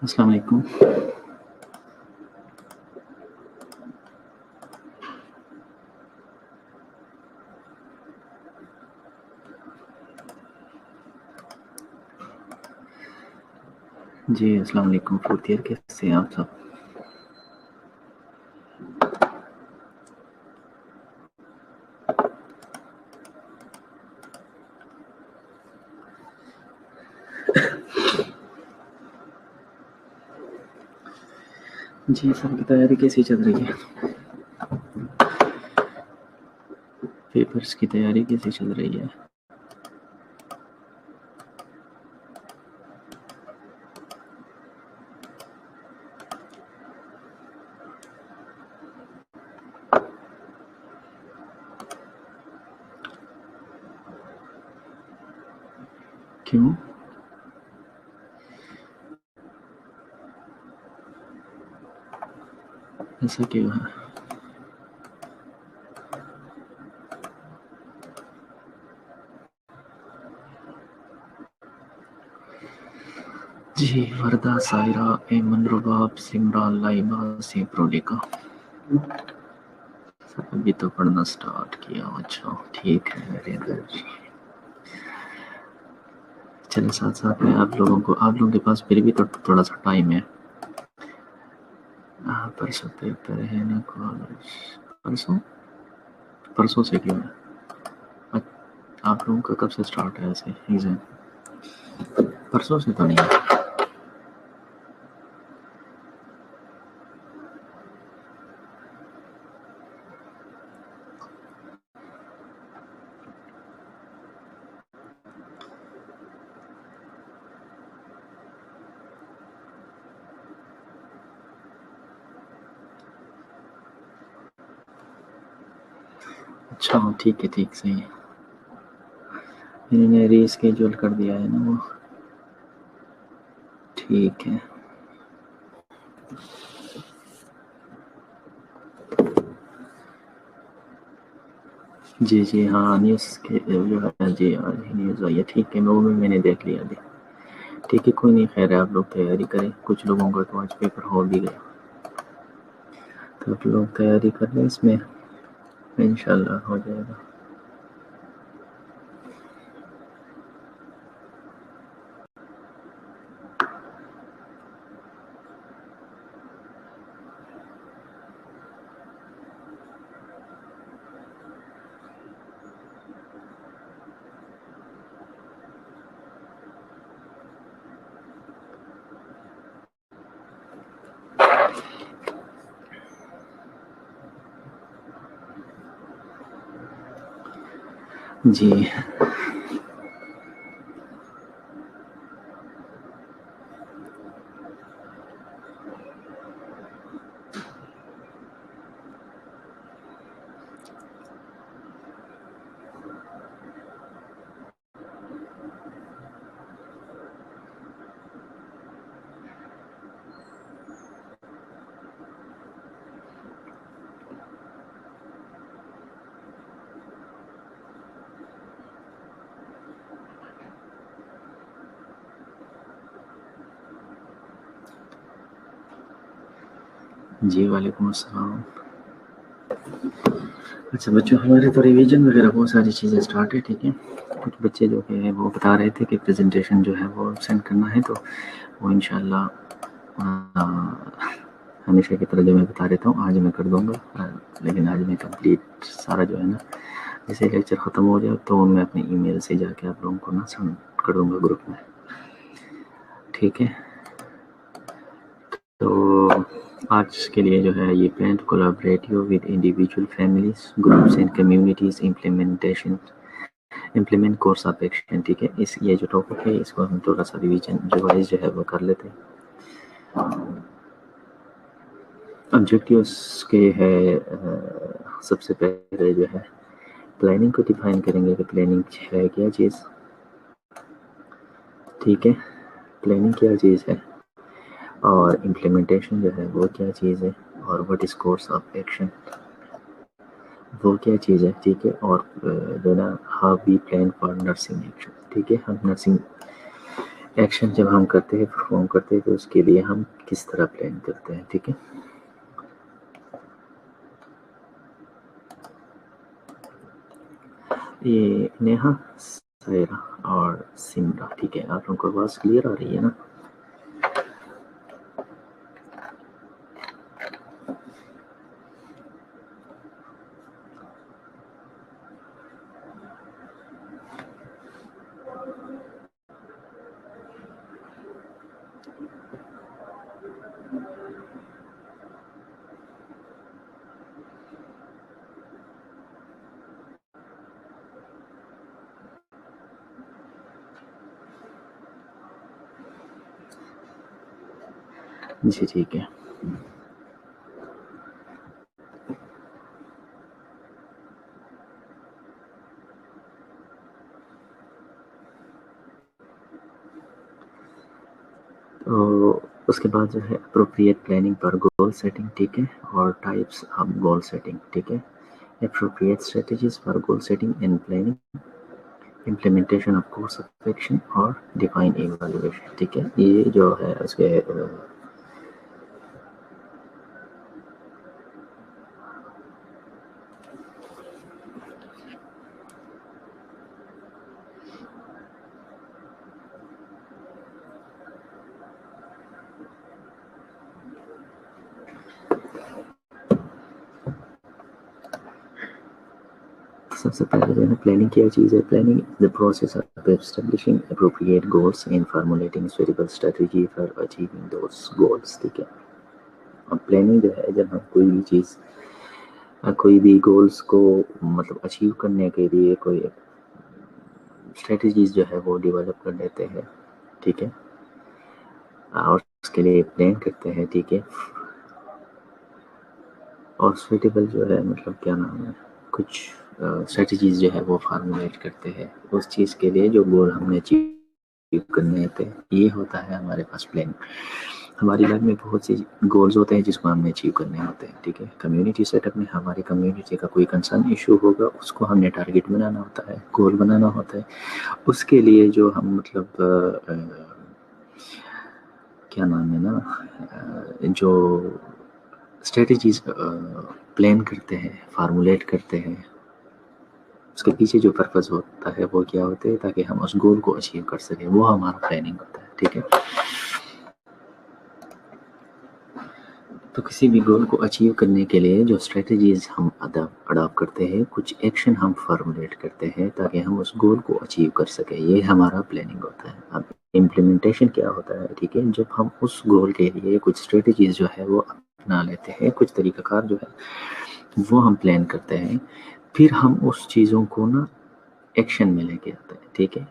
अस्सलाम वालेकुम। जी अस्सलाम वालेकुम। फोर्थ ईयर कैसे हैं आप सब? जी सबकी तैयारी कैसी चल रही है? पेपर्स की तैयारी कैसी चल रही है? क्यों? ऐसा क्यों है? जी वरदा, सायरा, एमन, रुबाब, सिमरान, लाइबा, सेप्रोलिका। सर अभी तो पढ़ना स्टार्ट किया। अच्छा ठीक है, वेरी गुड। चलिए साथ साथ में आप लोगों के पास फिर भी तो थोड़ा सा टाइम है। परसों पेपर है ना कॉलेज? परसों परसों से क्यों है? आप लोगों का कब से स्टार्ट है ऐसे एग्जाम? परसों से तो नहीं है। अच्छा ठीक है, ठीक सही है। इन्होंने रीस्केड्यूल कर दिया है ना वो। ठीक है। जी जी हाँ, न्यूज़ के जो है जी न्यूज़ आई है। ठीक है, वो भी मैंने देख लिया अभी। ठीक है कोई नहीं, खैर है, आप लोग तैयारी करें। कुछ लोगों का तो आज पेपर हो भी गया, तो आप लोग तैयारी कर लें, इसमें इंशाल्लाह हो जाएगा। जी जी वालेकुम अस्सलाम। अच्छा बच्चों, हमारे तो रिवीजन वगैरह बहुत सारी चीज़ें स्टार्ट है। ठीक है, कुछ बच्चे जो है वो बता रहे थे कि प्रेजेंटेशन जो है वो सेंड करना है, तो वो इंशाल्लाह हमेशा की तरह जो मैं बता देता हूँ आज मैं कर दूँगा। लेकिन आज मैं कंप्लीट सारा जो है ना, जैसे लेक्चर ख़त्म हो जाए तो मैं अपने ईमेल से जाके आप लोगों को ना सेंड कर दूँगा ग्रुप में। ठीक है, तो आज के लिए जो है ये plan to collaborate you with individual families, groups and communities implement course of action. ठीक है, इस ये जो टॉपिक है इसको हम थोड़ा सा रिवीजन रिवाइज जो है वो कर लेते हैं। ऑब्जेक्टिव्स के है सबसे पहले जो है प्लानिंग को डिफाइन करेंगे कि प्लानिंग है क्या चीज़। ठीक है, प्लानिंग क्या चीज़ है और इम्प्लीमेंटेशन जो है वो क्या चीज़ है, और what is course of action वो क्या चीज़ है। ठीक है, और जो ना how we plan for nursing action. ठीक है, हम नर्सिंग एक्शन जब हम करते हैं, परफॉर्म करते हैं, तो उसके लिए हम किस तरह प्लान करते हैं, ठीक है। ये नेहा, सायरा और सिमरा, ठीक है। आप लोगों को आवाज़ क्लियर आ रही है ना? जी ठीक है। तो उसके बाद जो है अप्रोप्रिएट प्लानिंग पर गोल सेटिंग, ठीक है, और टाइप्स ऑफ गोल सेटिंग, ठीक है। Appropriate strategies for goal setting and planning, implementation of course of action और डिफाइन इवैल्यूएशन, ठीक है। ये जो है उसके सबसे पहले जो है प्लानिंग क्या चीज़ है। Planning the process of establishing appropriate goals and formulating suitable strategy for achieving those goals, ठीक है। अब प्लानिंग जो है, जब हम कोई भी चीज़, कोई भी गोल्स को मतलब अचीव करने के लिए कोई स्ट्रेटजीज जो है वो डेवलप कर लेते हैं, ठीक है, और उसके लिए प्लान करते हैं, ठीक है। और सुटेबल जो है मतलब क्या नाम है, कुछ स्ट्रेटजीज जो है वो फार्मुलेट करते हैं उस चीज़ के लिए जो गोल हमने अचीव करने थे। ये होता है हमारे पास प्लान। हमारी लाइफ में बहुत से गोल्स होते हैं जिसको हमने अचीव करने होते हैं, ठीक है। कम्युनिटी सेटअप में हमारी कम्युनिटी का कोई कंसर्न इशू होगा, उसको हमने टारगेट बनाना होता है, गोल बनाना होता है। उसके लिए जो हम मतलब क्या नाम है ना, जो स्ट्रेटजीज प्लान करते हैं, फार्मुलेट करते हैं, उसके पीछे जो पर्पस होता है वो क्या होते हैं, ताकि हम उस गोल को अचीव कर सकें, वो हमारा प्लानिंग होता है, ठीक है। तो किसी भी गोल को अचीव करने के लिए जो स्ट्रेटजीज हम अडॉप्ट करते हैं, कुछ एक्शन हम फार्मुलेट करते हैं ताकि हम उस गोल को अचीव कर सकें, ये हमारा प्लानिंग होता है। अब इम्प्लीमेंटेशन क्या होता है, ठीक है, जब हम उस गोल के लिए कुछ स्ट्रेटजीज जो है वो अपना लेते हैं, कुछ तरीकाकार जो है वो हम प्लान करते हैं, फिर हम उस चीज़ों को ना एक्शन में लेके आते हैं, ठीक है।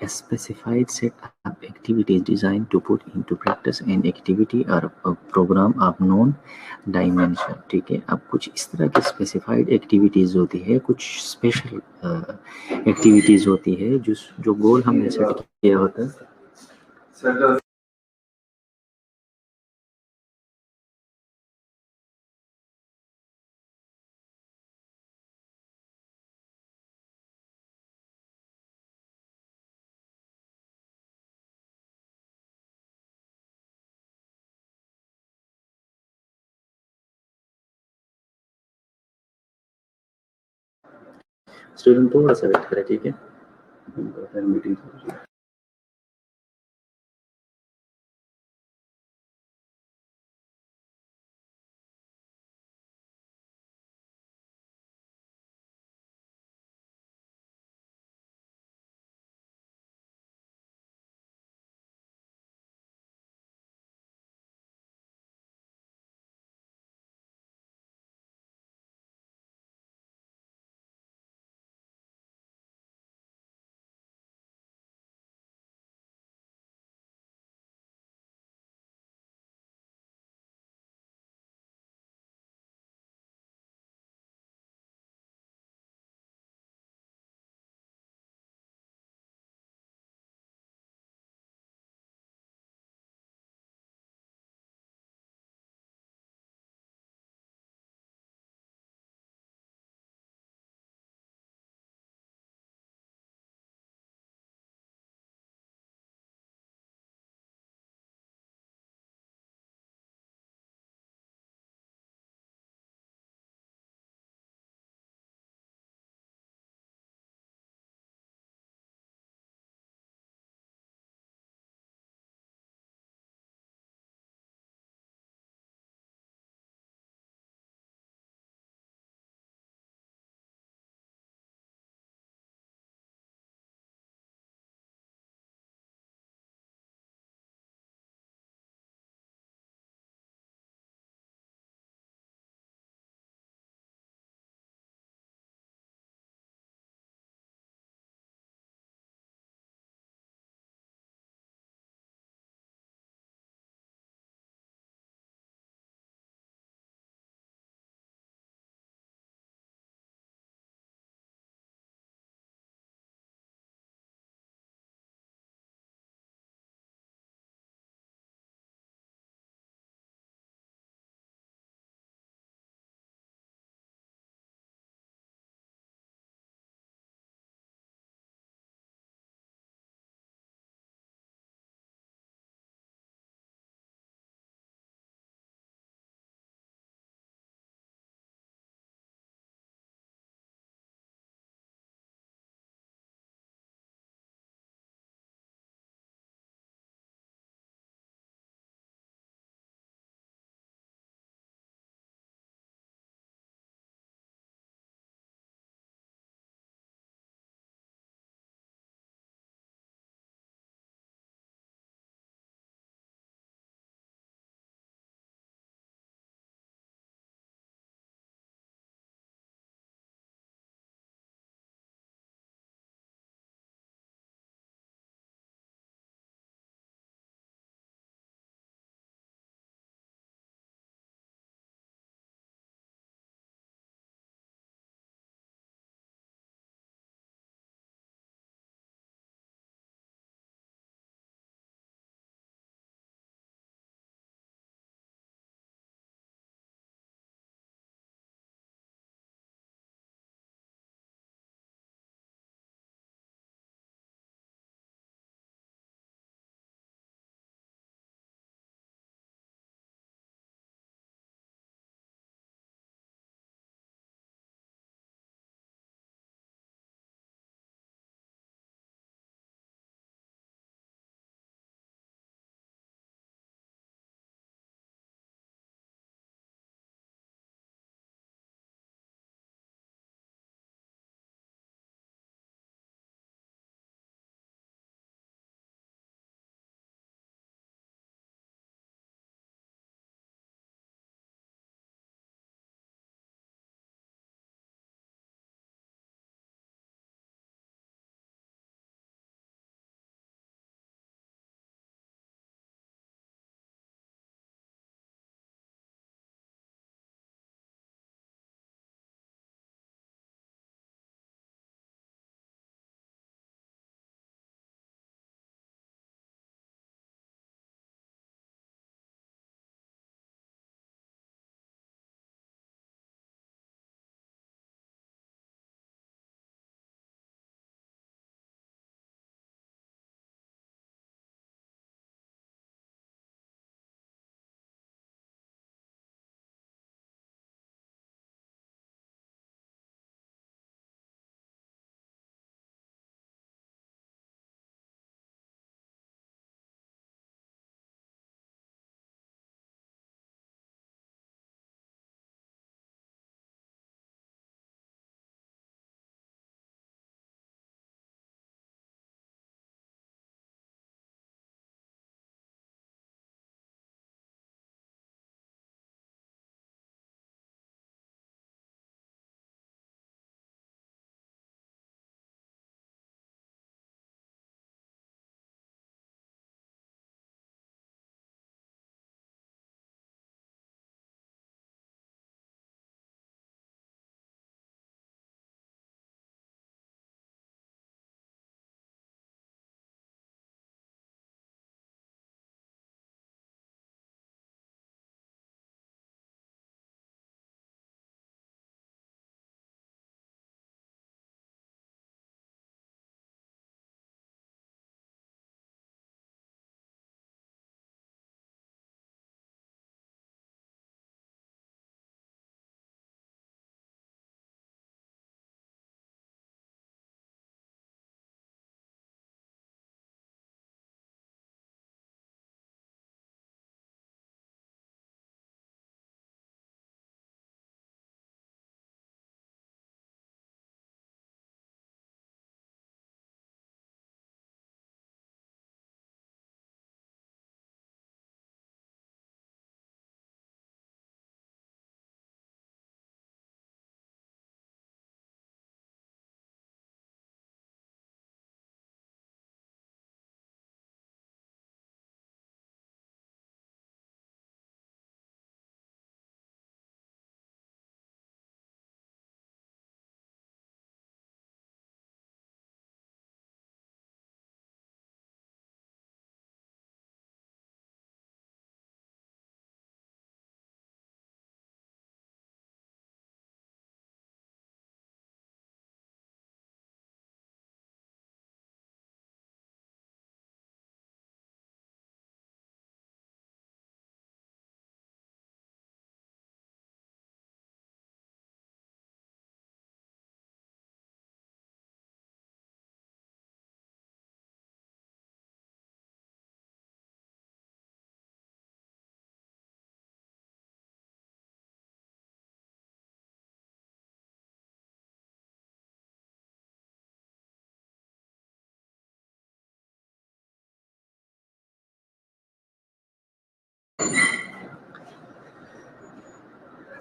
A specified set of activities designed to put into practice an activity or a program of known dimension, ठीक है। अब कुछ इस तरह की स्पेसिफाइड एक्टिविटीज़ होती है, कुछ स्पेशल एक्टिविटीज़ होती है जो गोल हमने सेट किया होता है। स्टूडेंट थोड़ा सा वेट करें, ठीक है, मीटिंग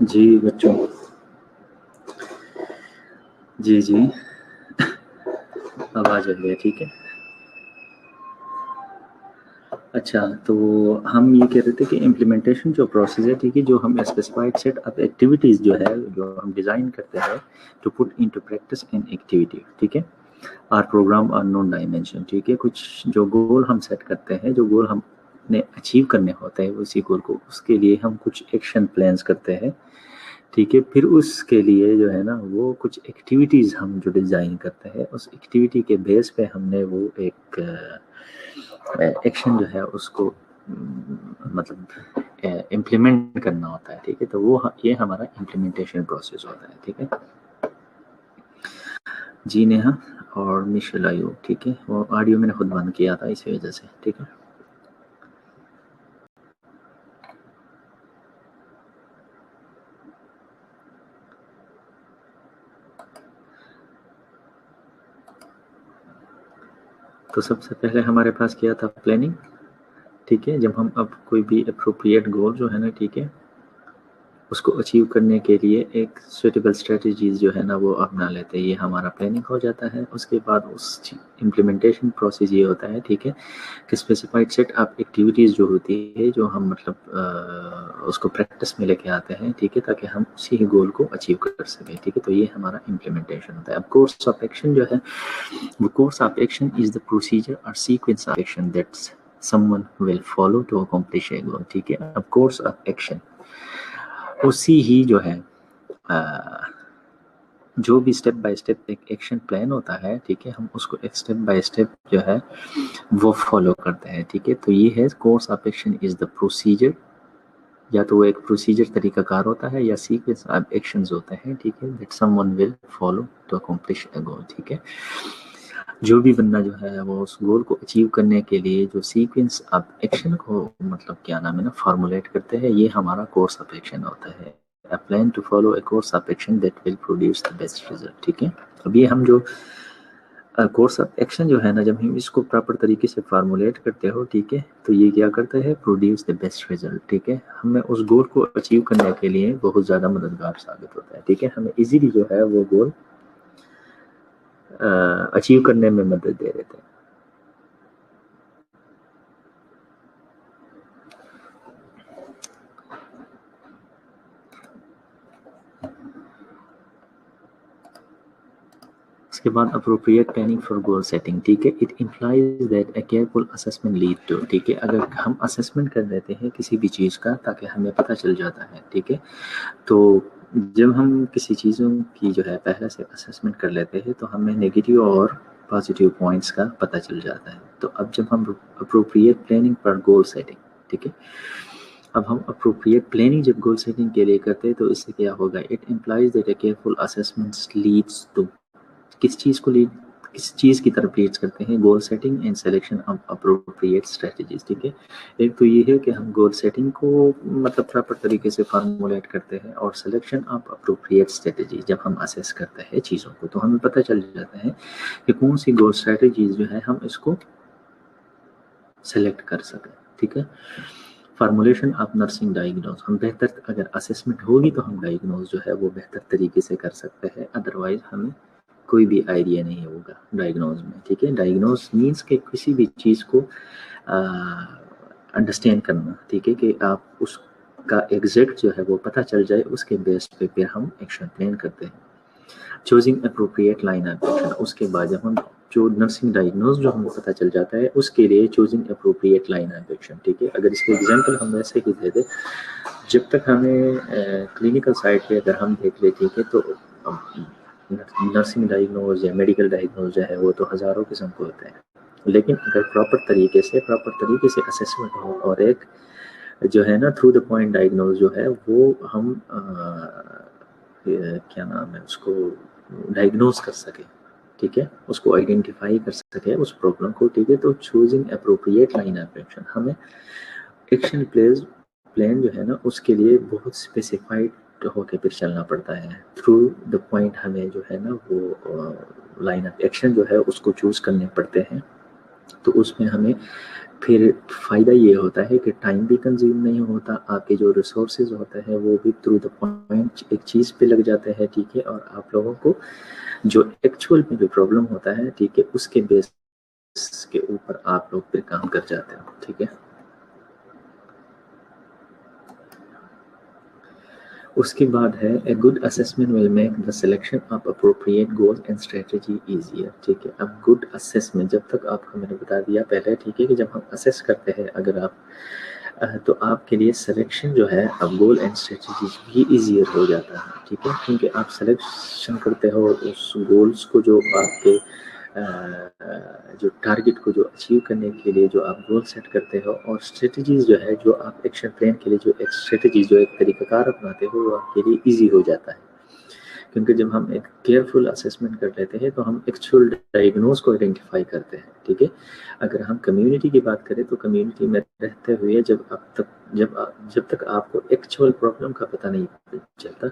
जी बच्चों, जी जी आवाज़ आ रही है, ठीक है। अच्छा, तो हम ये कह रहे थे कि इम्प्लीमेंटेशन जो प्रोसेस है, ठीक है, जो हम स्पेसिफाइड सेट ऑफ एक्टिविटीज़ जो है, जो हम डिज़ाइन करते हैं to put into practice in activity, ठीक है, or program or non dimension, ठीक है। कुछ जो गोल हम सेट करते हैं, जो गोल हमने अचीव करने होते हैं उसी गोल को, उसके लिए हम कुछ एक्शन प्लान्स करते हैं, ठीक है। फिर उसके लिए जो है ना वो कुछ एक्टिविटीज़ हम जो डिज़ाइन करते हैं, उस एक्टिविटी के बेस पे हमने वो एक एक्शन जो है उसको मतलब इम्प्लीमेंट करना होता है, ठीक है। तो वो ये हमारा इम्प्लीमेंटेशन प्रोसेस होता है, ठीक है जी। नेहा और मिशेल आयु, ठीक है, वो ऑडियो मैंने खुद बंद किया था इसी वजह से, ठीक है। तो सबसे पहले हमारे पास क्या था, प्लानिंग, ठीक है। जब हम अब कोई भी अप्रोप्रिएट गोल जो है ना, ठीक है, उसको अचीव करने के लिए एक सुटेबल स्ट्रेटजीज जो है ना वो अपना लेते हैं, ये हमारा प्लानिंग हो जाता है। उसके बाद उस इम्प्लीमेंटेशन प्रोसेस ये होता है, ठीक है, कि स्पेसिफाइड सेट ऑफ एक्टिविटीज़ जो होती है, जो हम मतलब उसको प्रैक्टिस में लेके आते हैं, ठीक है, ताकि हम उसी गोल को अचीव कर सकें, ठीक है। तो ये हमारा इम्प्लीमेंटेशन होता है। अब कोर्स ऑफ एक्शन जो है, वो course of action is the procedure और sequence of action that's someone will follow to accomplish a goal, ठीक है। अब कोर्स ऑफ एक्शन उसी ही जो है जो भी स्टेप बाय स्टेप एक एक्शन प्लान होता है, ठीक है, हम उसको एक स्टेप बाय स्टेप जो है वो फॉलो करते हैं, ठीक है। तो ये है course of action is the procedure, या तो वो एक प्रोसीजर तरीकाकार होता है या सीक्वेंस ऑफ एक्शंस होते हैं, ठीक है, that someone will follow to accomplish a goal, ठीक है। जो भी बंदा जो है वो उस गोल को अचीव करने के लिए जो सीक्वेंस ऑफ एक्शन को मतलब क्या नाम है ना फॉर्मुलेट करते हैं, ये हमारा कोर्स ऑफ एक्शन होता है। A plan to follow a course of action that will produce the best result, ठीक है। अब ये हम जो कोर्स ऑफ एक्शन जो है ना, जब हम इसको प्रॉपर तरीके से फार्मूलेट करते हो, ठीक है, तो ये क्या करता है, प्रोड्यूस द बेस्ट रिजल्ट, ठीक है। हमें उस गोल को अचीव करने के लिए बहुत ज़्यादा मददगार साबित होता है, ठीक है। हमें इजीली जो है वो गोल अचीव करने में मदद दे देते हैं। इसके बाद appropriate planning for goal setting, ठीक है, it implies that a careful assessment lead to, ठीक है। अगर हम असेसमेंट कर लेते हैं किसी भी चीज़ का, ताकि हमें पता चल जाता है, ठीक है, तो जब हम किसी चीज़ों की जो है पहले से असेसमेंट कर लेते हैं, तो हमें नेगेटिव और पॉजिटिव पॉइंट्स का पता चल जाता है। तो अब जब हम appropriate planning for goal setting, ठीक है, अब हम अप्रोप्रिएट प्लानिंग जब गोल सेटिंग के लिए करते हैं, तो इससे क्या होगा, it implies that a careful assessment leads to, किस चीज़ को लीड, किस चीज़ की तरफ लीड्स करते हैं, goal setting and selection of appropriate strategies, ठीक है। एक तो ये है कि हम गोल सेटिंग को मतलब प्रॉपर तरीके से फार्मूलेट करते हैं, और सिलेक्शन ऑफ अप्रोप्रिएट स्ट्रेटजी, जब हम असेस करते हैं चीज़ों को, तो हमें पता चल जाता है कि कौन सी गोल स्ट्रेटजीज जो है हम इसको सेलेक्ट कर सकें, ठीक है। फार्मूलेशन ऑफ नर्सिंग डायग्नोज, हम बेहतर अगर असेसमेंट होगी तो हम डायग्नोज जो है वो बेहतर तरीके से कर सकते हैं, अदरवाइज हमें कोई भी आइडिया नहीं होगा डायग्नोज में, ठीक है। डायग्नोज मीन्स के किसी भी चीज़ को अंडरस्टैंड करना, ठीक है, कि आप उसका एग्जैक्ट जो है वो पता चल जाए, उसके बेस पे फिर हम एक्शन प्लान करते हैं। Choosing appropriate line of action, उसके बाद जब हम जो नर्सिंग डायग्नोज जो हमें पता चल जाता है, उसके लिए choosing appropriate line of action, ठीक है। अगर इसके एग्जांपल हम वैसे ही दे दें, जब तक हमें क्लिनिकल साइड पे अगर हम देख ले, ठीक है, तो नर्सिंग डायग्नोज या मेडिकल डायग्नोज जो है वो तो हज़ारों किस्म के होते हैं, लेकिन अगर प्रॉपर तरीके से असेसमेंट हो, और एक जो है ना थ्रू द पॉइंट डायग्नोज जो है वो हम क्या नाम है उसको डायग्नोज कर सके, ठीक है, उसको आइडेंटिफाई कर सके उस प्रॉब्लम को, ठीक है। तो choosing appropriate line of action, हमें एक्शन प्लान जो है ना उसके लिए बहुत स्पेसिफाइड होकर फिर चलना पड़ता है। थ्रू द पॉइंट हमें जो है ना वो लाइन ऑफ एक्शन जो है उसको चूज करने पड़ते हैं, तो उसमें हमें फिर फ़ायदा ये होता है कि टाइम भी कंज्यूम नहीं होता, आपके जो रिसोर्सेज होते हैं वो भी थ्रू द पॉइंट एक चीज़ पे लग जाते हैं, ठीक है। और आप लोगों को जो एक्चुअल में जो प्रॉब्लम होता है, ठीक है, उसके बेस के ऊपर आप लोग फिर काम कर जाते हो, ठीक है। उसके बाद है a good assessment will make the selection of appropriate goal and strategy easier, ठीक है। अब गुड असेसमेंट जब तक आपको मैंने बता दिया पहले, ठीक है, कि जब हम असेस करते हैं अगर आप तो आपके लिए सिलेक्शन जो है अब गोल एंड स्ट्रेटजी भी इजियर हो जाता है, ठीक है, क्योंकि आप सिलेक्शन करते हो उस गोल्स को जो आपके जो टारगेट को जो अचीव करने के लिए जो आप गोल सेट करते हो, और स्ट्रेटजीज जो है जो आप एक्शन प्लान के लिए जो एक स्ट्रेटजी जो एक तरीकाकार अपनाते हो वो आपके लिए इजी हो जाता है। क्योंकि जब हम एक केयरफुल असेसमेंट कर लेते हैं तो हम एक्चुअल डायग्नोज को आइडेंटिफाई करते हैं, ठीक है। अगर हम कम्युनिटी की बात करें तो कम्युनिटी में रहते हुए जब तक आपको एक्चुअल प्रॉब्लम का पता नहीं चलता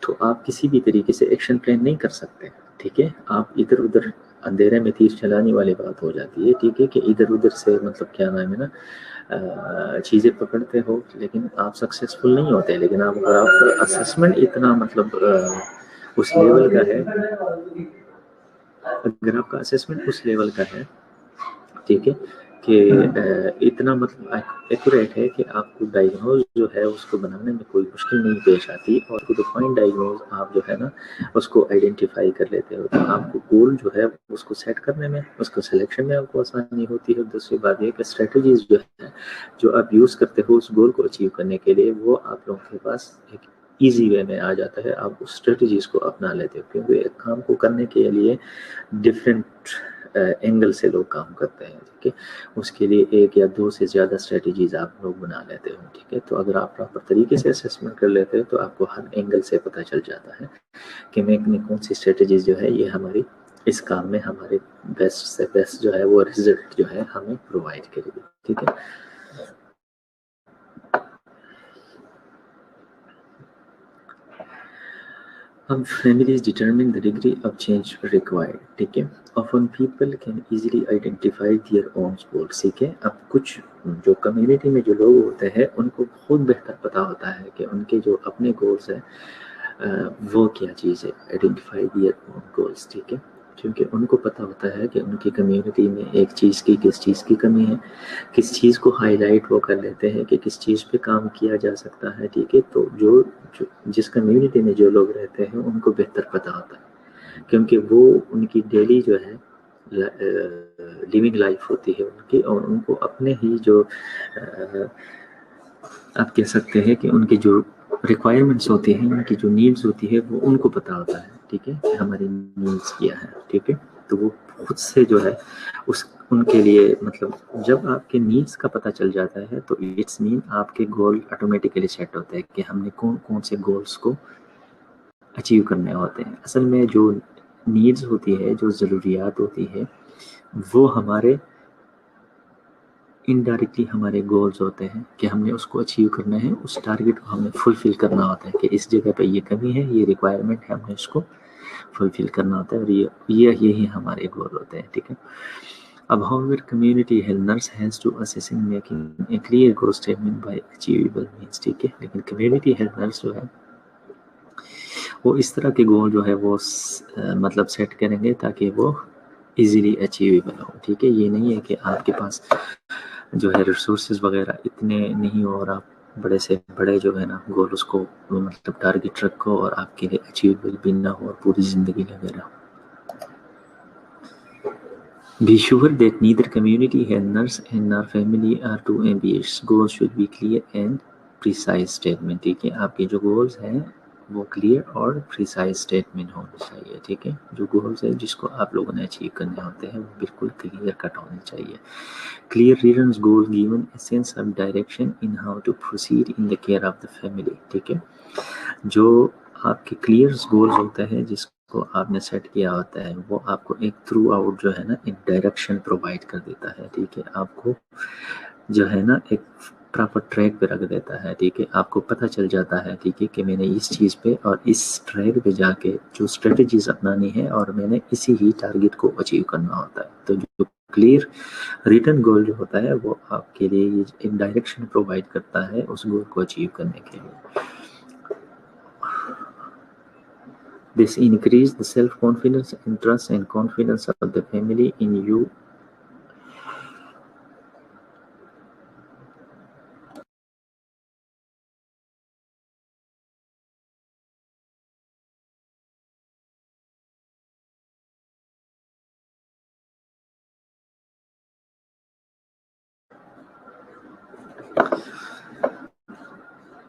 तो आप किसी भी तरीके से एक्शन प्लान नहीं कर सकते, ठीक है। आप इधर उधर अंधेरे में तीर चलाने वाली बात हो जाती है, ठीक है, कि इधर उधर से मतलब क्या नाम है ना चीज़ें पकड़ते हो लेकिन आप सक्सेसफुल नहीं होते। लेकिन आप अगर आपका असेसमेंट इतना मतलब उस लेवल का है, अगर आपका असेसमेंट उस लेवल का है, ठीक है, कि इतना मतलब एक्यूरेट है कि आपको डायग्नोज जो है उसको बनाने में कोई मुश्किल नहीं पेश आती, और टू द पॉइंट डायग्नोज आप जो है ना उसको आइडेंटिफाई कर लेते हो, तो आपको गोल जो है उसको सेट करने में, उसको सिलेक्शन में आपको आसानी होती है। दूसरी बात ये कि स्ट्रेटजीज जो है जो आप यूज़ करते हो उस गोल को अचीव करने के लिए वो आप लोगों के पास एक ईजी वे में आ जाता है, आप उस स्ट्रेटजीज को अपना लेते हो, क्योंकि एक काम को करने के लिए डिफरेंट एंगल से लोग काम करते हैं, ठीक है। उसके लिए एक या दो से ज़्यादा स्ट्रेटजीज आप लोग बना लेते हो, ठीक है। तो अगर आप प्रॉपर तरीके से असेसमेंट कर लेते हो तो आपको हर एंगल से पता चल जाता है कि मैं कौन सी स्ट्रेटजीज जो है ये हमारी इस काम में हमारे बेस्ट से बेस्ट जो है वो रिजल्ट जो है हमें प्रोवाइड करेगी, ठीक है। अब families determine the degree of change required, ठीक है। Often people can easily identify their own goals, ठीक है। अब कुछ जो कम्युनिटी में जो लोग होते हैं उनको बहुत बेहतर पता होता है कि उनके जो अपने गोल्स हैं वो क्या चीज़ है, आइडेंटिफाई दियर ओन गोल्स, ठीक है। क्योंकि उनको पता होता है कि उनकी कम्युनिटी में एक चीज़ की किस चीज़ की कमी है, किस चीज़ को हाईलाइट वो कर लेते हैं कि किस चीज़ पे काम किया जा सकता है, ठीक है। तो जो जिस कम्युनिटी में जो लोग रहते हैं उनको बेहतर पता होता है, क्योंकि वो उनकी डेली जो है लिविंग लाइफ होती है उनकी, और उनको अपने ही जो आप कह सकते हैं कि उनकी जो रिक्वायरमेंट्स होती हैं, उनकी जो नीड्स होती है वो उनको पता होता है, ठीक है, कि हमारी नीड्स क्या है, ठीक है। तो वो खुद से जो है उस उनके लिए मतलब जब आपके नीड्स का पता चल जाता है तो इट्स मीन आपके गोल ऑटोमेटिकली सेट होते हैं कि हमने कौन कौन से गोल्स को अचीव करने होते हैं। असल में जो नीड्स होती है, जो ज़रूरियात होती है, वो हमारे इनडायरेक्टली हमारे गोल्स होते हैं कि हमने उसको अचीव करना है, उस टारगेट को हमें फुलफिल करना होता है कि इस जगह पे ये कमी है, ये रिक्वायरमेंट है, हमने इसको फुलफिल करना होता है, और यही हमारे गोल होते हैं, ठीक है। अब however community health has to assess in making a clear goal statement by achievable means, ठीक है। लेकिन कम्युनिटी हेल्थ नर्स जो है वो इस तरह के गोल जो है वो मतलब सेट करेंगे ताकि वो इजीली अचीवेबल हो, ठीक है। ये नहीं है कि आपके पास जो है रिसोर्सेज वगैरह इतने नहीं हो और आप बड़े से बड़े जो है ना गोल उसको मतलब टारगेट रखो और आपके लिए अचीवेबल भी ना हो और पूरी ज़िंदगी लगे रहो। Be sure that neither community health nurse and our family are too ambitious. Goals should be clear and precise statement, ठीक है। आपके जो गोल्स हैं वो क्लियर और प्रिसाइज स्टेटमेंट होने चाहिए, ठीक है। जो गोल्स है जिसको आप लोगों ने अचीव करने होते हैं वो बिल्कुल क्लियर कट होने चाहिए। Clear written goal given a sense of direction in how to proceed in the care of the family, ठीक है। जो आपके क्लियर गोल्स होते हैं जिसको आपने सेट किया होता है वो आपको एक थ्रू आउट जो है ना एक डायरेक्शन प्रोवाइड कर देता है, ठीक है। आपको जो है ना एक प्रॉपर ट्रैक पे रख देता है, ठीक है। आपको पता चल जाता है, ठीक है, कि मैंने इस चीज़ पे और इस ट्रैक पे जाके जो स्ट्रेटजीज अपनानी है और मैंने इसी ही टारगेट को अचीव करना होता है। तो जो क्लियर रिटर्न गोल जो होता है वो आपके लिए एक डायरेक्शन प्रोवाइड करता है उस गोल को अचीव करने के लिए। This increase the self-confidence, interest and confidence of the family in you.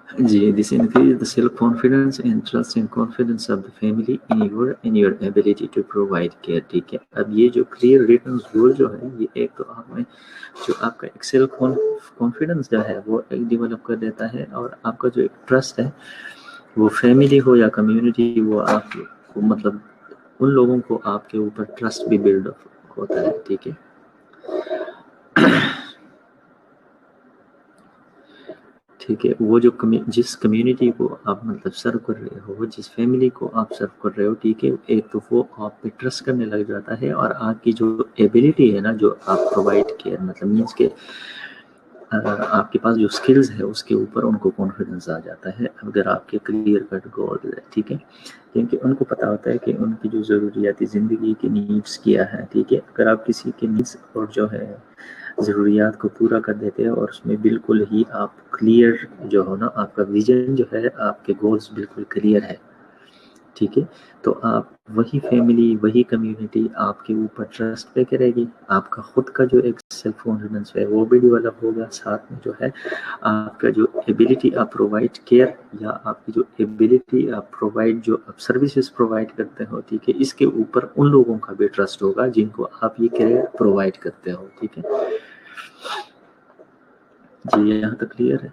Ji, this increase the self-confidence and trust and confidence of the family in your ability to provide care। ठीक है, अब ये जो clear return गोल जो है ये एक तो आप में जो आपका एक सेल्फ कॉन्फिडेंस जो है वो एक डेवलप कर देता है, और आपका जो एक ट्रस्ट है वो फैमिली हो या कम्युनिटी वो आपको मतलब उन लोगों को आपके ऊपर ट्रस्ट भी बिल्ड होता है। ठीक है, ठीक है, वो जो जिस कम्युनिटी को आप मतलब सर्व कर रहे हो, जिस फैमिली को आप सर्व कर रहे हो, ठीक है, एक तो वो आप पे ट्रस्ट करने लग जाता है, और आपकी जो एबिलिटी है ना जो आप प्रोवाइड किया मतलब मीन्स के आपके पास जो स्किल्स है उसके ऊपर उनको कॉन्फिडेंस आ जाता है अगर आपके क्लियर कट गोल है। ठीक है, क्योंकि उनको पता होता है कि उनकी जो ज़रूरियाती ज़िंदगी की नीड्स क्या है। ठीक है, अगर आप किसी के नीड्स और जो है ज़रूरियात को पूरा कर देते हैं और उसमें बिल्कुल ही आप क्लियर जो हो ना आपका विजन जो है आपके गोल्स बिल्कुल क्लियर है। ठीक है, तो आप वही फैमिली वही कम्युनिटी आपके ऊपर ट्रस्ट पे करेगी, आपका खुद का जो एक सेल्फ कॉन्फिडेंस है वो भी डेवलप होगा, साथ में जो है आपका जो एबिलिटी आप प्रोवाइड केयर या आपकी जो एबिलिटी आप प्रोवाइड जो आप सर्विसेज प्रोवाइड करते हो। ठीक है, इसके ऊपर उन लोगों का भी ट्रस्ट होगा जिनको आप ये केयर प्रोवाइड करते हो। ठीक है जी, यहाँ तक क्लियर है।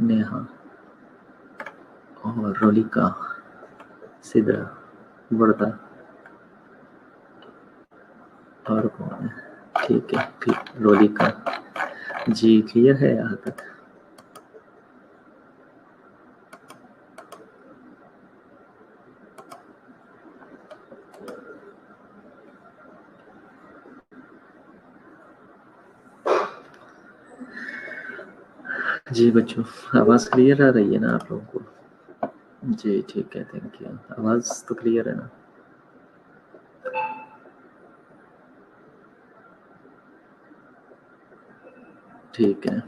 नेहा और रोलिका सिद्रा वर्दा और कौन है। ठीक है, रोलिका जी क्लियर है यहाँ तक। जी बच्चों, आवाज़ क्लियर आ रही है ना आप लोगों को? जी ठीक है, थैंक यू। आवाज़ तो क्लियर है ना? ठीक है,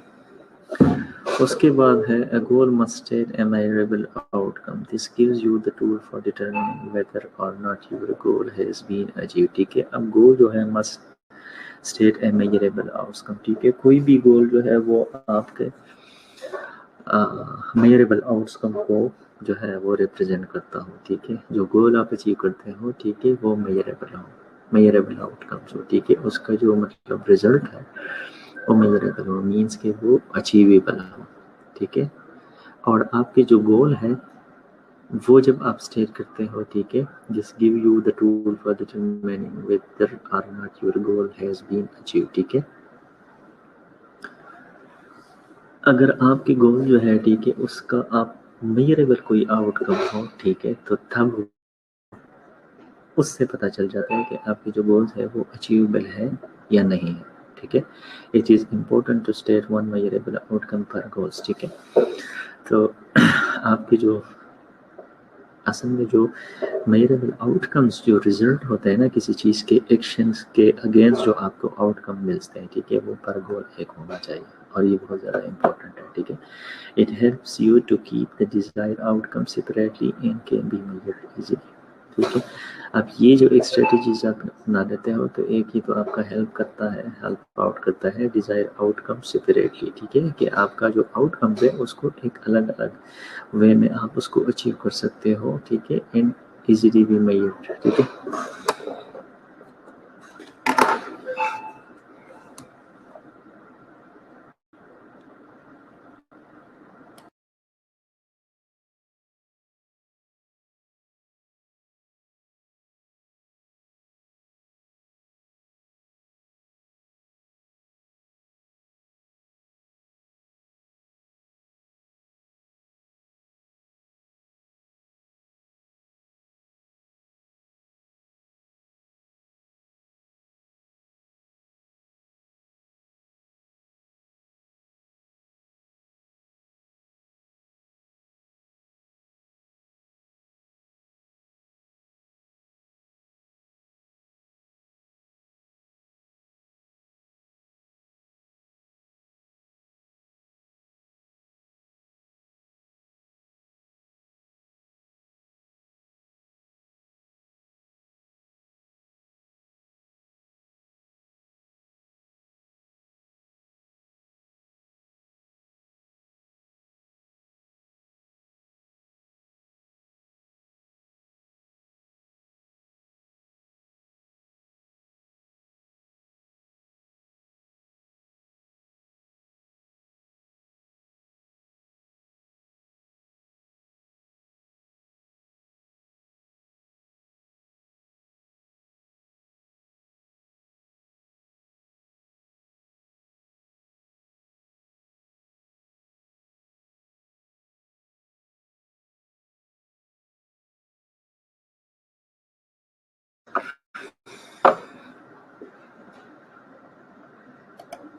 उसके बाद है a goal must state a measurable outcome. This gives you the tool for determining whether or not your goal has been achieved। ठीक है, अब गोल जो है must state a measurable outcome। ठीक है, कोई भी गोल जो है वो आपके मेजरेबल आउटकम को जो है वो रिप्रेजेंट करता हो। ठीक है, जो गोल आप अचीव करते हो, ठीक है, वो मेजरेबल आउटकम्स हो। ठीक है, उसका जो मतलब रिजल्ट है वो मेजरेबल हो, मीन्स के वो अचीवेबल हो। ठीक है, और आपके जो गोल है वो जब आप स्टेट करते हो, ठीक है, just give you the tool for determining whether or not your goal has been achieve. ठीक है, अगर आपके गोल जो है, ठीक है, उसका आप मेजरेबल कोई आउटकम हो, ठीक है, तो तब उससे पता चल जाता है कि आपके जो गोल्स है वो अचीवेबल है या नहीं है। ठीक है, it is important to state one measurable outcome per goals. ठीक है, तो आपके जो असल में जो मेजरेबल आउटकम्स जो रिजल्ट होते हैं ना किसी चीज़ के एक्शंस के अगेंस्ट जो आपको आउटकम मिलते हैं, ठीक है, वो पर गोल एक होना चाहिए, और ये बहुत ज़्यादा इम्पोर्टेंट है। ठीक है, it helps you to keep the desired outcome separately and can be measured easily. ठीक है, अब ये जो एक स्ट्रेटजीज आप अपना देते हो तो एक ही तो आपका हेल्प आउट करता है डिज़ायर आउटकम सेपरेटली। ठीक है, कि आपका जो आउटकम है उसको एक अलग अलग वे में आप उसको अचीव कर सकते हो। ठीक है, एंड इजीली भी मेजर्ड। ठीक है।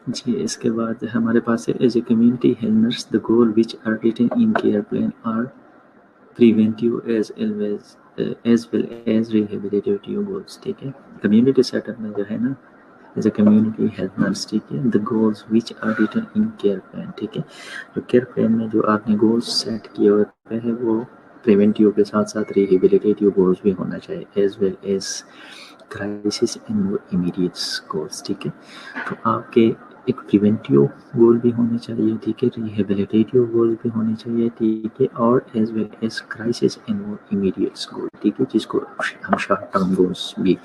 जी, इसके बाद हमारे पास है as a community helpers the goal which are written in care plan are preventive as well as rehabilitative goals. ठीक है, कम्युनिटी सेटअप में जो है ना, एज ए कम्युनिटी हेल्पर्स, ठीक है, the goals which are written in care plan. ठीक है, जो केयर प्लान में जो आपने गोल्स सेट किए होते हैं वो प्रिवेंटिव के साथ साथ रिहेबिलिटेटिव गोल्स भी होना चाहिए, as well as crisis and immediate goals. ठीक है, तो आपके एक प्रिवेंटिव गोल भी होने चाहिए, ठीक है, रिहेबिलिटेटिव गोल भी होने चाहिए, ठीक है, और as well as crisis and immediate goal, ठीक है, जिसको हम शॉर्ट टर्म गोल्स भी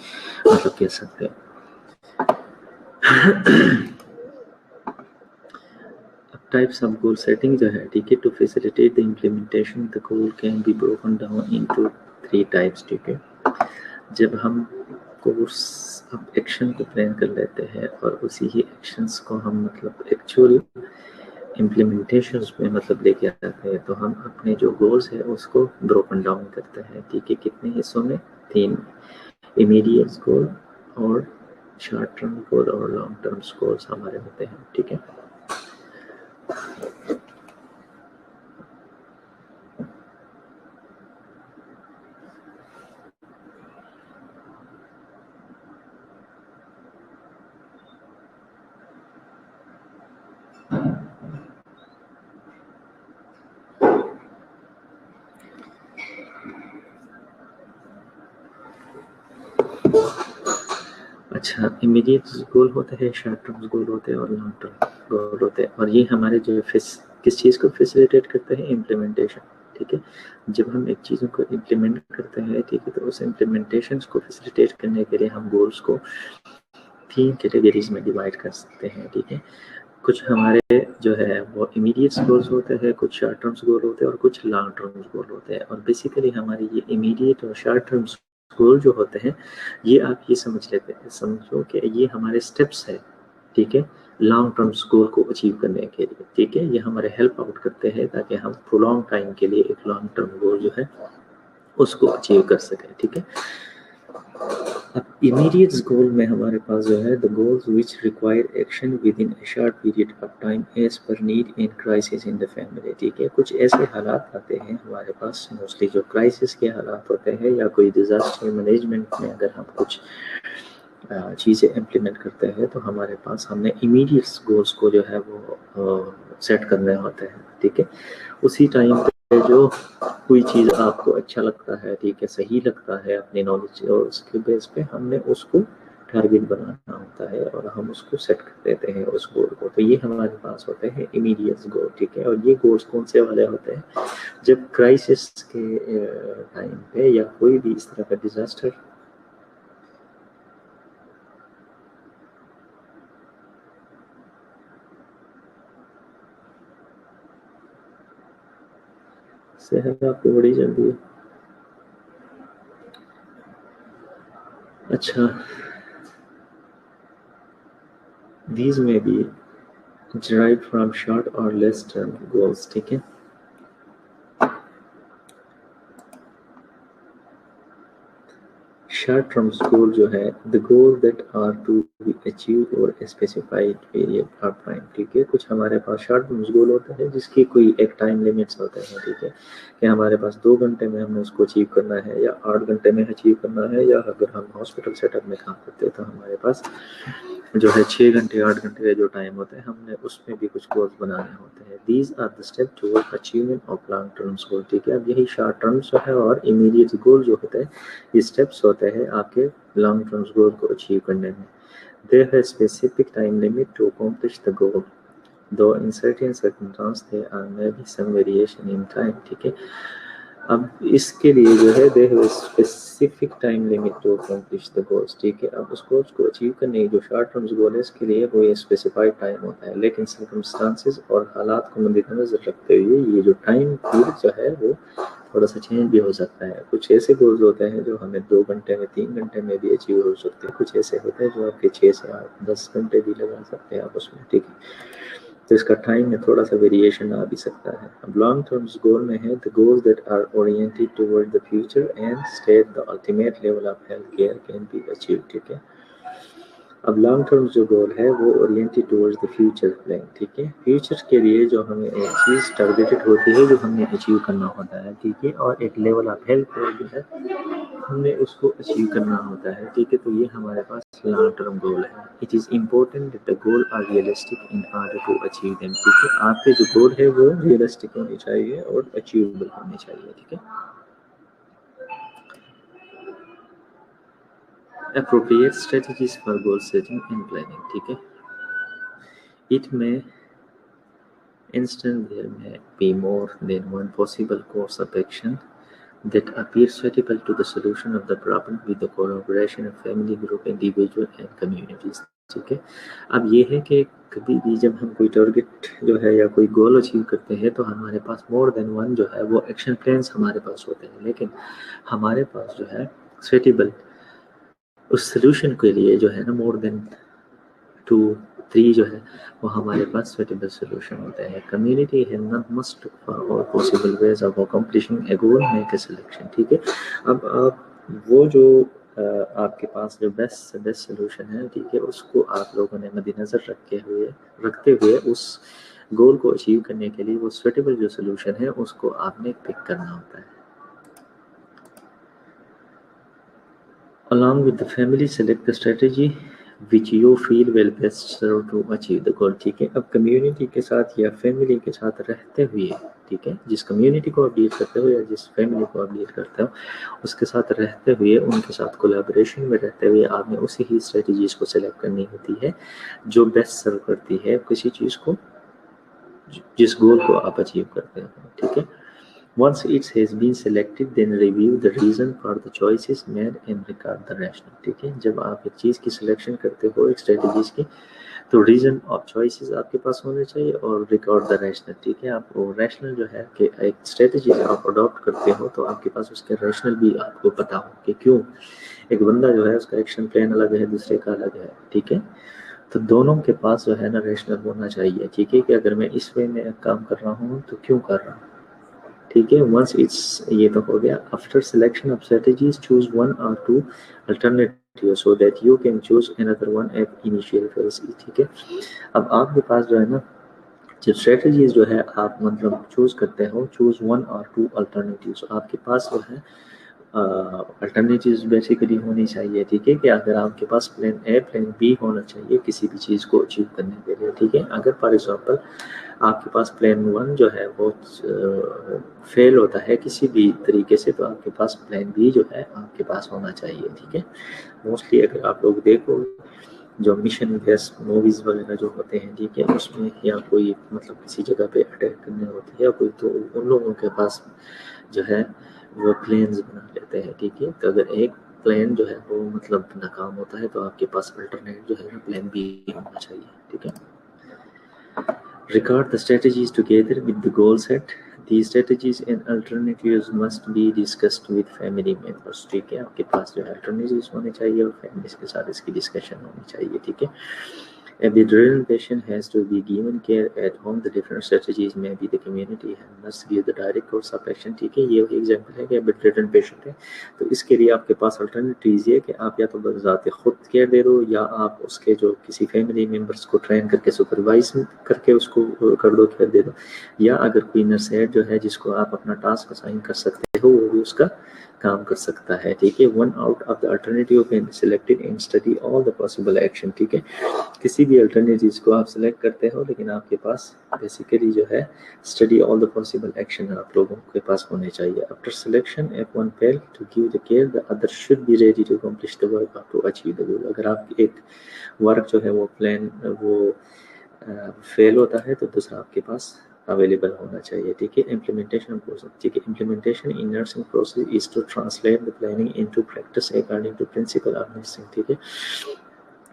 मतलब कह सकते हैं। टाइप्स ऑफ गोल सेटिंग जो है, ठीक है, to facilitate the implementation the goal can be broken down into 3 types. ठीक है, जब हम कोर्स अब एक्शन को प्लान कर लेते हैं और उसी ही एक्शंस को हम मतलब एक्चुअल इम्प्लीमेंटेशंस में मतलब लेके आते हैं, तो हम अपने जो गोल्स है उसको ब्रोकन डाउन करते हैं। ठीक है, कितने हिस्सों में? 3, इमीडिएट गोल और शॉर्ट टर्म गोल और लॉन्ग टर्म गोल्स हमारे होते हैं। ठीक है, अच्छा, इमीडिएट गोल होते हैं, शॉर्ट टर्म गोल होते हैं और लॉन्ग टर्म गोल होते हैं, और ये हमारे जो किस चीज़ को फैसिलिटेट करते हैं? इम्प्लीमेंटेशन। ठीक है, जब हम एक चीज़ों को इम्प्लीमेंट करते हैं, ठीक है, तो उस इम्प्लीमेंटेशन को फैसिलिटेट करने के लिए हम गोल्स को 3 कैटेगरीज में डिवाइड कर सकते हैं। ठीक है, कुछ हमारे जो है वो इमीडिएट गोल्स होते हैं, कुछ शॉर्ट टर्म गोल होते हैं और कुछ लॉन्ग टर्म गोल होते हैं। और बेसिकली हमारी ये इमीडिएट और शॉर्ट टर्म गोल जो होते हैं, ये आप ये समझो कि ये हमारे स्टेप्स है, ठीक है, लॉन्ग टर्म गोल को अचीव करने के लिए। ठीक है, ये हमारे हेल्प आउट करते हैं ताकि हम प्रोलॉन्ग टाइम के लिए एक लॉन्ग टर्म गोल जो है उसको अचीव कर सकें। ठीक है, अब इमीडिएट गोल में हमारे पास जो है the goals which require action within a short period of time as per need in crisis in the family. ठीक है, कुछ ऐसे हालात आते हैं हमारे पास, मोस्टली जो क्राइसिस के हालात होते हैं या कोई डिजास्टर मैनेजमेंट में अगर हम कुछ चीज़ें इम्प्लीमेंट करते हैं, तो हमारे पास हमने इमीडिएट गोल्स को जो है वो सेट करने होते हैं। ठीक है, उसी टाइम पे जो कोई चीज़ आपको अच्छा लगता है, ठीक है, सही लगता है अपनी नॉलेज और उसके बेस पे हमने उसको टारगेट बनाना होता है और हम उसको सेट कर देते हैं उस गोल को। तो ये हमारे पास होते हैं इमीडिएट गोल। ठीक है, और ये गोल्स कौन से वाले होते हैं? जब क्राइसिस के टाइम पे या कोई भी इस तरह का डिजास्टर सेहत आपको बड़ी जल्दी है। अच्छा, these may be derived from short or less term goals। ठीक है, शॉर्ट टर्म गोल जो है the goal that are to be achieved over a specified period of time. ठीक है, कुछ हमारे पास शॉर्ट टर्म गोल होते हैं जिसकी कोई एक टाइम लिमिट्स होते हैं। ठीक है, कि हमारे पास 2 घंटे में हमने उसको अचीव करना है या 8 घंटे में अचीव करना है, या अगर हम हॉस्पिटल सेटअप में काम करते हैं तो हमारे पास जो है 6 घंटे 8 घंटे का जो टाइम होता है, हमने उसमें भी कुछ गोल्स बनाने होते हैं। These are the step toward achievement of long term goal. ठीक है, अब यही शॉर्ट टर्म जो है और इमीडिएट गोल जो होता है, ये स्टेप्स होते हैं आपके लॉन्ग टर्म गोल को अचीव करने में। देयर है specific time limit to accomplish the goal, though in certain circumstance there are may be some variation in time. ठीक है, अब इसके लिए जो है they have specific time limit to accomplish the goals. ठीक है, अब उस गोल्स को अचीव करने की जो शॉर्ट टर्म गोल है इसके लिए वो ये स्पेसिफाइड टाइम होता है, लेकिन सर्कमस्टांसेस और हालात को मद्देनजर रखते हुए ये जो टाइम पीरियड जो है वो थोड़ा सा चेंज भी हो सकता है। कुछ ऐसे गोल्स होते हैं जो हमें 2 घंटे में 3 घंटे में भी अचीव हो सकते हैं, कुछ ऐसे होते हैं जो आपके 6 से 8 10 घंटे भी लगा सकते हैं आप उसमें। ठीक है, तो इसका टाइम में थोड़ा सा वेरिएशन आ भी सकता है। अब लॉन्ग टर्म्स गोल में है the goals that are oriented toward the future and state the ultimate level of health care can be achieve, ठीक है। अब लॉन्ग टर्म जो गोल है वो oriented towards the future plan, ठीक है। फ्यूचर के लिए जो हमें एक चीज़ टारगेटेड होती है जो हमें अचीव करना होता है, ठीक है, और एक लेवल ऑफ हेल्थ केयर जो है हमने उसको अचीव करना होता है, ठीक है। तो ये हमारे पास लॉन्ग टर्म गोल है। It is important that the goal are realistic in order to achieve them, ठीक है। आपके जो गोल है वो रियलिस्टिक होने चाहिए और अचीवेबल होने चाहिए, ठीक है। Appropriate strategies for goal setting and planning, ठीक है। It may instant there may be more than one possible course of action that appears suitable to the solution of the problem with the collaboration of family group, individual and communities, ठीक है। अब ये है कि कभी भी जब हम कोई टारगेट जो है या कोई गोल अचीव करते हैं तो हमारे पास मोर देन वन जो है वो एक्शन प्लान्स हमारे पास होते हैं, लेकिन हमारे पास जो है सुटेबल उस सोल्यूशन के लिए जो है ना मोर देन 2-3 जो है वो हमारे पास सुटेबल सोल्यूशन होते हैं। कम्युनिटी है ना मस्ट और possible ways of accomplishing A goal make a selection, ठीक है। अब आप वो जो आपके पास जो बेस्ट सोल्यूशन है, ठीक है, उसको आप लोगों ने मद्देनज़र रखते हुए उस गोल को अचीव करने के लिए वो सुटेबल जो सोल्यूशन है उसको आपने पिक करना होता है। Along with the family, select the strategy which you feel will best serve to achieve the goal, ठीक है। अब कम्युनिटी के साथ या फैमिली के साथ रहते हुए, ठीक है, जिस कम्युनिटी को आप डील करते हो या जिस फैमिली को आप डील करते हो उसके साथ रहते हुए, उनके साथ कोलैबोरेशन में रहते हुए आपने उसी ही स्ट्रेटजीज को सेलेक्ट करनी होती है जो बेस्ट सर्व करती है किसी चीज़ को, जिस गोल को आप अचीव करते हो, ठीक है। Once it has been selected, then review the reason for the choices made and record the rationale, ठीक है। जब आप एक चीज़ की सिलेक्शन करते हो एक स्ट्रेटजीज की तो रीज़न ऑफ चॉइसेस आपके पास होने चाहिए और रिकॉर्ड द रैशनल, ठीक है। आप वो रैशनल जो है कि एक स्ट्रेटजी आप अडॉप्ट करते हो तो आपके पास उसके रैशनल भी आपको पता हो कि क्यों एक बंदा जो है उसका एक्शन प्लान अलग है दूसरे का अलग है, ठीक है। तो दोनों के पास जो है ना रैशनल होना चाहिए, ठीक है, कि अगर मैं इस वे में काम कर रहा हूँ तो क्यों कर रहा हूँ, ठीक है। वंस इट्स ये तो हो गया। After selection of strategies choose one और two alternative so that you can choose another one at initial phase, ठीक है। अब आपके पास जो है ना जब स्ट्रेटजीज जो है आप मतलब चूज करते हो, चूज वन और टू अल्टरनेटिव्स, आपके पास जो है अल्टरनेटिव्स बेसिकली होनी चाहिए, ठीक है, कि अगर आपके पास प्लान ए प्लान बी होना चाहिए किसी भी चीज़ को अचीव करने के लिए, ठीक है। अगर फॉर एग्जांपल आपके पास प्लान वन जो है वो फेल होता है किसी भी तरीके से तो आपके पास प्लान बी जो है आपके पास होना चाहिए, ठीक है। मोस्टली अगर आप लोग देखो जो मिशन बेस्ड मूवीज़ वगैरह जो होते हैं, ठीक है, उसमें या कोई मतलब किसी जगह पे अटैक करने होती है कोई तो उन लोगों के पास जो है वो प्लेन्स बना लेते हैं, ठीक है। तो अगर एक प्लान जो है वो मतलब नाकाम होता है तो आपके पास अल्टरनेट जो है ना प्लान बी होना चाहिए, ठीक है। Record the strategies together with the goal set. These strategies and alternatives must be discussed with family members, ठीक है। आपके पास जो है alternatives होने चाहिए और families के साथ इसकी discussion होनी चाहिए, ठीक है। If the driven patient has to be given care at home, the different strategies may be the community must give the direct course of action, ठीक है। ये एग्जाम्पल है कि अब driven patient है तो इसके लिए आपके पास अल्टरनेटिव ये है कि आप या तो बजाते खुद केयर दे दो या आप उसके जो किसी फैमिली मेम्बर्स को ट्रेन करके सुपरवाइज करके उसको कर दो, केयर दे दो, या अगर कोई नर्स है जो है जिसको आप अपना टास्क असाइन कर सकते हो वो भी उसका काम कर सकता है, ठीक है। One out of the alternative can be selected and study all the possible action, ठीक है। किसी भी अल्टरनेटिव को आप सिलेक्ट करते हो लेकिन आपके पास बेसिकली जो है study all the possible action आप लोगों के पास होने चाहिए। After selection if one fail to give the care the other should be ready to accomplish the work to achieve the goal. अगर आप एक वर्क जो है वो प्लान वो फेल होता है तो दूसरा आपके पास अवेलेबल होना चाहिए, ठीक है। इम्प्लीमेंटेशन प्रोसेस, ठीक है। Implementation in nursing process is to translate the planning into practice according to principle of nursing, ठीक है।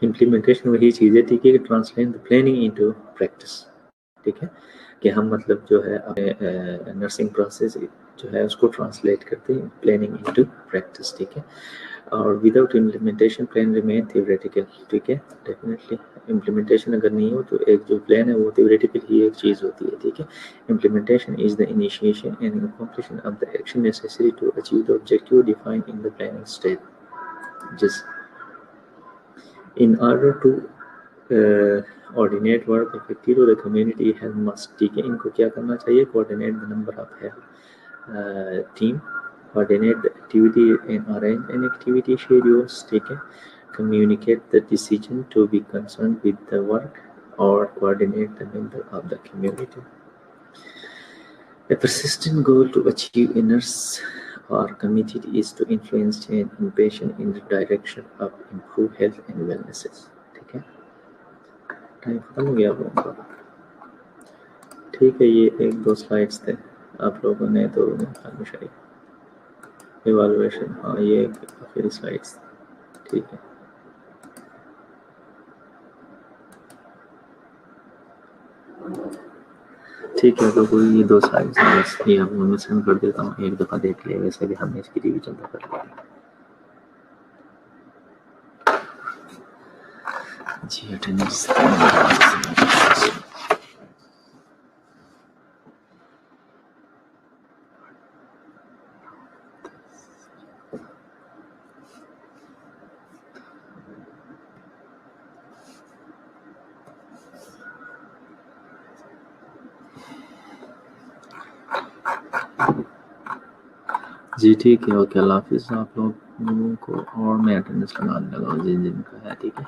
इम्प्लीमेंटेशन वही चीज़ है, ठीक है, कि translate the planning into practice, ठीक है, कि हम मतलब जो है अपने नर्सिंग प्रोसेस जो है उसको ट्रांसलेट करते हैं प्लानिंग इनटू प्रैक्टिस, ठीक है। और without implementation plan remain theoretical, ठीक है। डेफिनेटली इम्प्लीमेंटेशन अगर नहीं हो तो एक जो प्लान है वो थियोरेटिकल ही एक चीज़ होती है, ठीक है। Implementation is the initiation and completion of the action necessary to achieve the objective defined in the planning stage, जिस in order to ordinate work effective to the community health must, ठीक है। इनको क्या करना चाहिए, coordinate the number of health team, coordinate the activity and arrange an activity schedules, ठीक है। Communicate the decision to be concerned with the work or coordinate the member of the community. A persistent goal to achieve inners or committed is to influence change in patient in the direction of improved health and wellness, ठीक है। Time खत्म हो गया आप लोगों का, ठीक है। ये एक दो स्लाइड्स थे, आप लोगों ने तो हमेशा इवालुएशन, हाँ ये आखिरी स्लाइड्स, ठीक है। ठीक है, तो कोई ये दो स्लाइड्स हैं बस, ये अब मैं सेंड कर देता हूँ, एक दफ़ा देख लिया, वैसे भी हमने इसकी रिवीजन तो कर लिया जी। अटेंडेंस जी, ठीक है, ओके, अल्लाह हाफिज़ आप लोगों को, और मैं अटेंडेंस लगाने लगा जिन जिनका है, ठीक है।